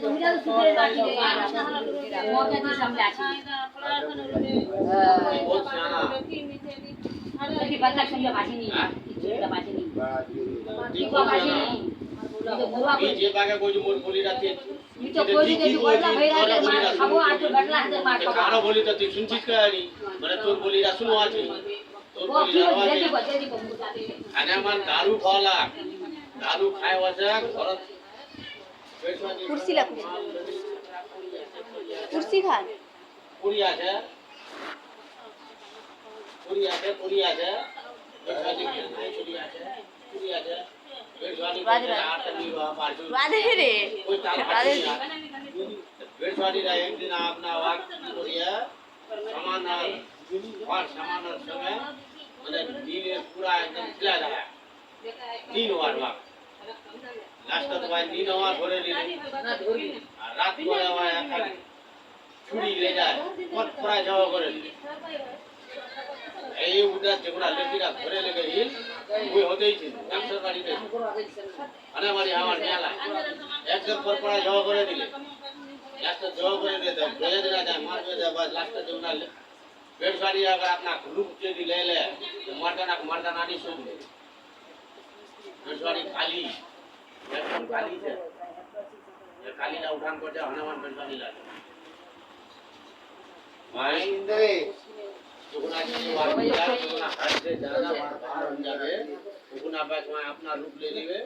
জমিদার সুদের বাকি রে মজা দিয়ে সামনে আছে দেখি বাচ্চা সঙ্গে বাসিনি কিছুটা বাসিনি কি কো বাসিনি তো বুড়া এই যে বাগে কই যে মোর বলি রাতে আমি তো কই যে বললা ভাইরা যে মার খাবো আর তো গটলা হাতে মার খাবো কারো বলি তো তুই শুনছিস কানি মানে তোর বলিরা শুনো আছে তোর ও কি বলিরা জেদি আছে কো মুটাতে আরে আমার দারু খাওয়ালা দারু খায় আছে ঘর कुर्सी ला कुर्सी खान পুরি আছে পুরি আছে পুরি আছে পুরি আছে পুরি আছে राधे रे राधे बेटवाड़ीरा एक दिन अपना वाक करिया सामान और सामान समय মানে দিনে পুরা একদম খিলা যায় দিন ওয়ার ওয়াক লাস্ট তো ভাই দিন ওয়ার ধরে নিলে আর রাত করে আমার একটা ছুরি ले যায় কত প্রায় যাওয়া করে এই উড়া যেগুলা লেকিরা ধরে লেগে হিল ওই হতেই ছিল ডাক্তার বাড়িতে আরে মারি আমার মেলা একদম পর পড়া যাওয়া করে দিলে লাস্ট যাওয়া করে দিতে বেজে দিলা যায় মার বেজে বাদ লাস্ট যেগুলা बेटवाड़ी अगर अपना ग्रुप यदि ले ले तो मर्दाना नहीं सुन ले बेटवाड़ी खाली एकदम खाली है ये खाली ना उठान को जा हनुमान बेटवाड़ी ला भाई इंद्रे तुगुना की बात यार तुगुना हद से ज्यादा बाहर हो जावे तुगुना बस वहां अपना रूप ले लेवे